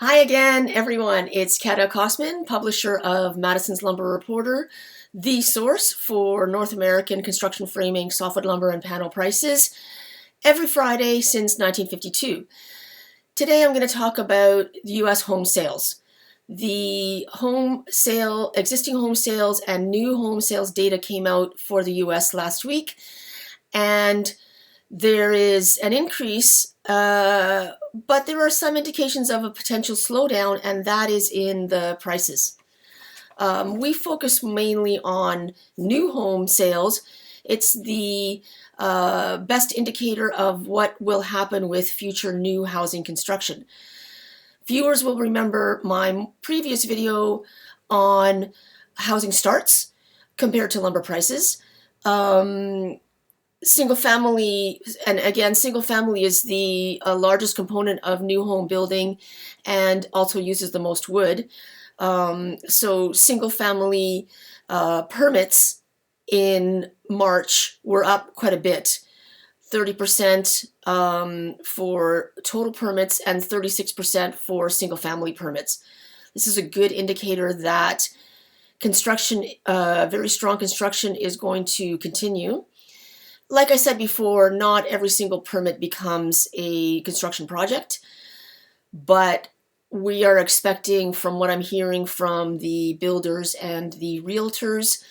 Hi again, everyone. It's Kata Kosman, publisher of Madison's Lumber Reporter, the source for North American construction framing, softwood lumber, and panel prices, every Friday since 1952. Today I'm going to talk about the U.S. home sales. The existing home sales and new home sales data came out for the U.S. last week, and there is an increase, but there are some indications of a potential slowdown, and that is in the prices. We focus mainly on new home sales. It's the best indicator of what will happen with future new housing construction. Viewers will remember my previous video on housing starts compared to lumber prices. Single family, and again, single family is the largest component of new home building and also uses the most wood. So single family permits in March were up quite a bit, 30% for total permits and 36% for single family permits. This is a good indicator that construction, very strong construction, is going to continue. Like I said before, not every single permit becomes a construction project, but we are expecting, from what I'm hearing from the builders and the realtors,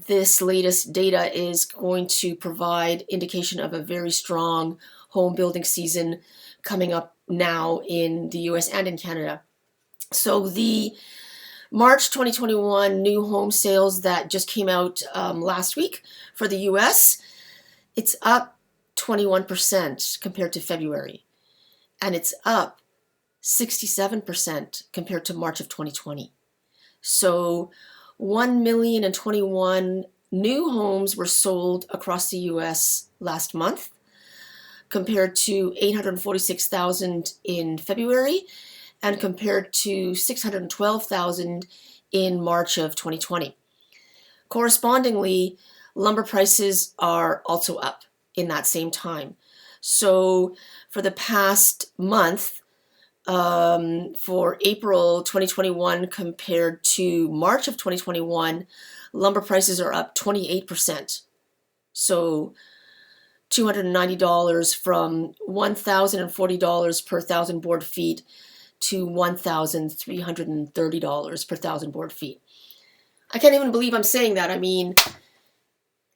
this latest data is going to provide indication of a very strong home building season coming up now in the US and in Canada. So the March 2021 new home sales that just came out last week for the US, it's up 21% compared to February, and it's up 67% compared to March of 2020. So 1,021,000 new homes were sold across the US last month, compared to 846,000 in February, and compared to 612,000 in March of 2020. Correspondingly, lumber prices are also up in that same time. So for the past month, for April 2021 compared to March of 2021, lumber prices are up 28%. So $290 from $1,040 per thousand board feet to $1,330 per thousand board feet. I can't even believe I'm saying that. I mean,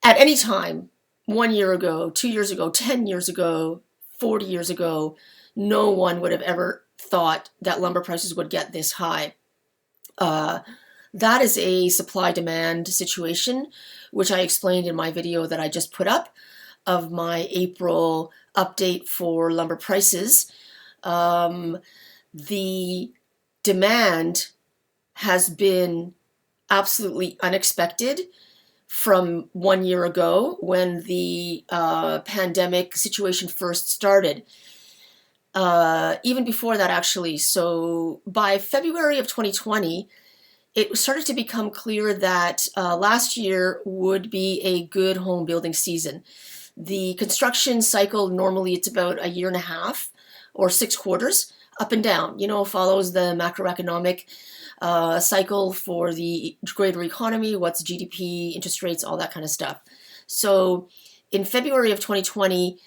at any time, 1 year ago, 2 years ago, 10 years ago, 40 years ago, no one would have ever thought that lumber prices would get this high. That is a supply-demand situation, which I explained in my video that I just put up of my April update for lumber prices. The demand has been absolutely unexpected from 1 year ago when the pandemic situation first started. Even before that, actually. So by February of 2020, it started to become clear that last year would be a good home building season. The construction cycle, normally it's about a year and a half or 6 quarters, up and down, follows the macroeconomic cycle for the greater economy, what's GDP, interest rates, all that kind of stuff. So in February of 2020,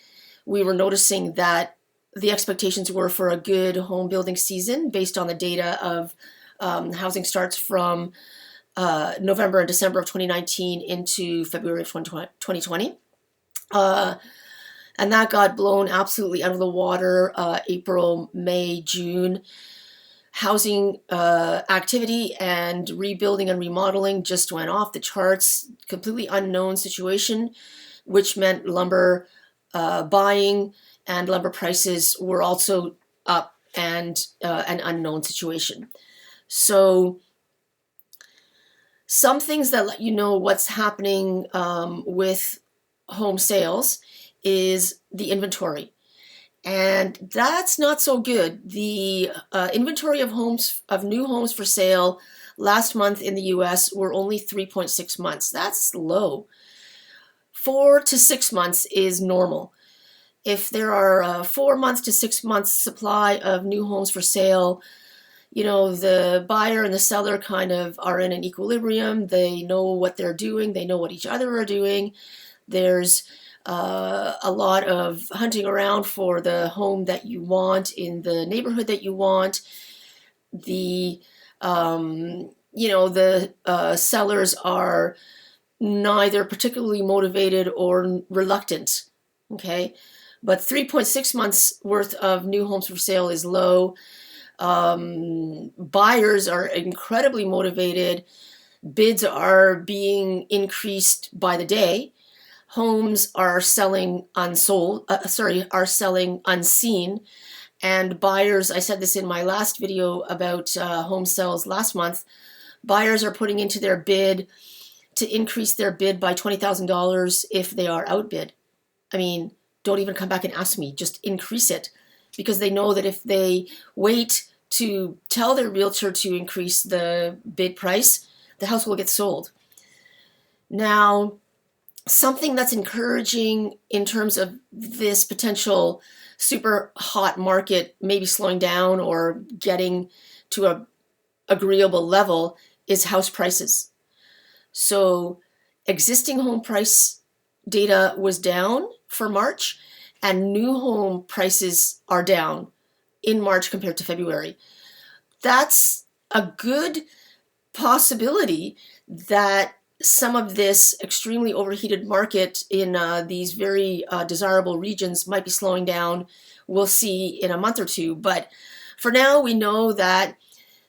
we were noticing that the expectations were for a good home building season based on the data of housing starts from November and December of 2019 into February of 2020. And that got blown absolutely out of the water April, May, June. Housing activity and rebuilding and remodeling just went off the charts. Completely unknown situation, which meant lumber buying and lumber prices were also up, and an unknown situation. So some things that let you know what's happening with home sales is the inventory. And that's not so good. The inventory of new homes for sale last month in the US were only 3.6 months. That's low. 4 to 6 months is normal. if there are 4 months to 6 months supply of new homes for sale, you know, the buyer and the seller kind of are in an equilibrium. They know what they're doing. They know what each other are doing. There's a lot of hunting around for the home that you want in the neighborhood that you want. The you know, the sellers are neither particularly motivated or reluctant. Okay, but 3.6 months worth of new homes for sale is low. Buyers are incredibly motivated. Bids are being increased by the day. Homes are selling unsold, are selling unseen. And buyers, I said this in my last video about home sales last month, buyers are putting into their bid to increase their bid by $20,000 if they are outbid. I mean, don't even come back and ask me, just increase it, because they know that if they wait to tell their realtor to increase the bid price, the house will get sold. Now, something that's encouraging in terms of this potential super hot market maybe slowing down or getting to a agreeable level is house prices. So existing home price data was down for March, and new home prices are down in March compared to February. That's a good possibility that some of this extremely overheated market in these very desirable regions might be slowing down. We'll see in a month or two. But for now, we know that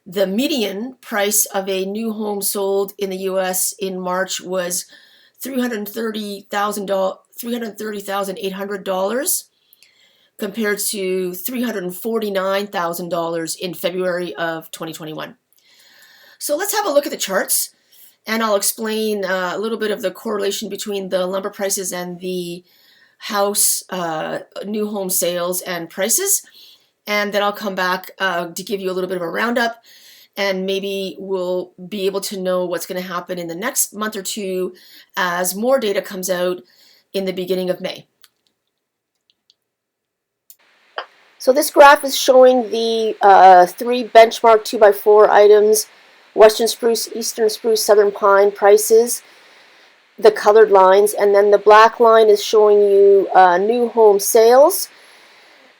the median price of a new home sold in the US in March was $330,800 compared to $349,000 in February of 2021. So let's have a look at the charts, and I'll explain a little bit of the correlation between the lumber prices and the house new home sales and prices. And then I'll come back to give you a little bit of a roundup, and maybe we'll be able to know what's going to happen in the next month or two as more data comes out in the beginning of May. So this graph is showing the three benchmark 2x4 items: Western spruce, Eastern spruce, Southern pine prices, the colored lines, and then the black line is showing you new home sales.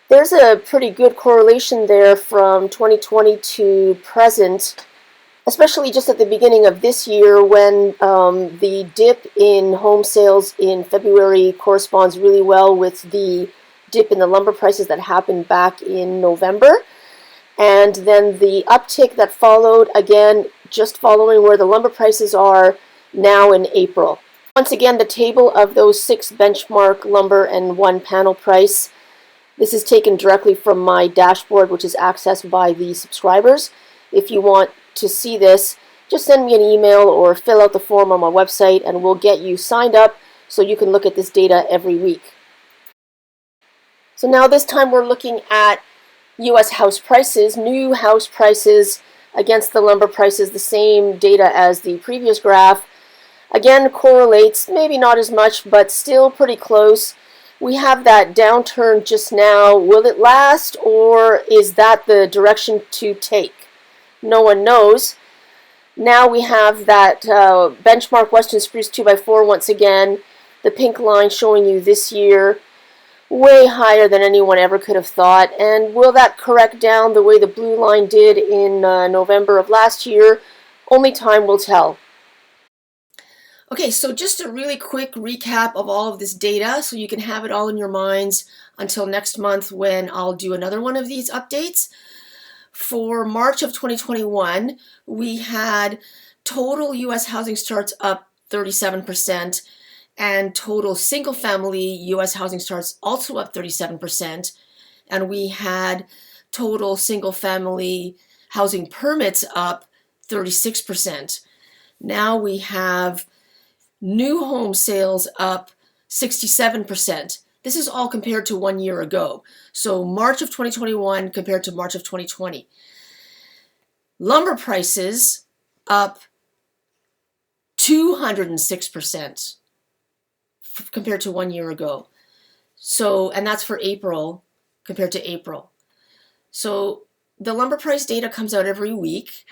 There's a pretty good correlation there from 2020 to present, especially just at the beginning of this year when the dip in home sales in February corresponds really well with the dip in the lumber prices that happened back in November. And then the uptick that followed, again, just following where the lumber prices are now in April. Once again, the table of those 6 benchmark lumber and 1 panel price. This is taken directly from my dashboard, which is accessed by the subscribers. If you want to see this, just send me an email or fill out the form on my website, and we'll get you signed up so you can look at this data every week. So now this time we're looking at U.S. house prices, new house prices against the lumber prices, the same data as the previous graph. Again, correlates, maybe not as much, but still pretty close. We have that downturn just now. Will it last, or is that the direction to take? No one knows. Now we have that benchmark Western spruce 2x4 once again, the pink line showing you this year, way higher than anyone ever could have thought. And will that correct down the way the blue line did in November of last year? Only time will tell. Okay, so just a really quick recap of all of this data so you can have it all in your minds until next month when I'll do another one of these updates. For March of 2021, we had total U.S. housing starts up 37%, and total single-family U.S. housing starts also up 37%, and we had total single-family housing permits up 36%. Now we have new home sales up 67%. This is all compared to 1 year ago. So March of 2021 compared to March of 2020. Lumber prices up 206% compared to 1 year ago. So, and that's for April compared to April. So the lumber price data comes out every week.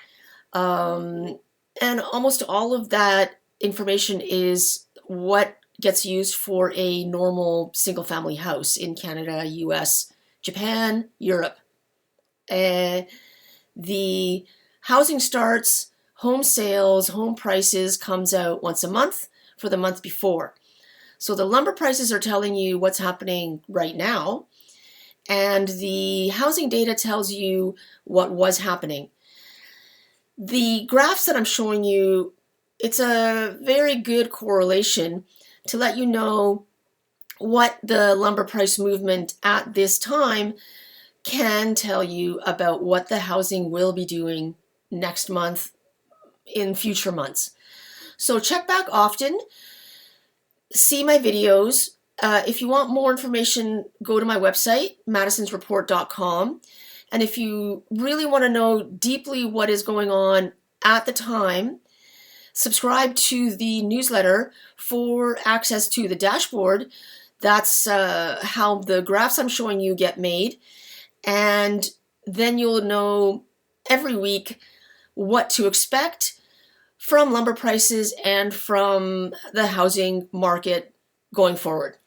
And almost all of that information is what gets used for a normal single family house in Canada, US, Japan, Europe. The housing starts, home sales, home prices comes out once a month for the month before. So the lumber prices are telling you what's happening right now, and the housing data tells you what was happening. The graphs that I'm showing you, it's a very good correlation to let you know what the lumber price movement at this time can tell you about what the housing will be doing next month, in future months. So check back often, see my videos. If you want more information, go to my website, madisonsreport.com. And if you really want to know deeply what is going on at the time, subscribe to the newsletter for access to the dashboard. That's how the graphs I'm showing you get made. And then you'll know every week what to expect from lumber prices and from the housing market going forward.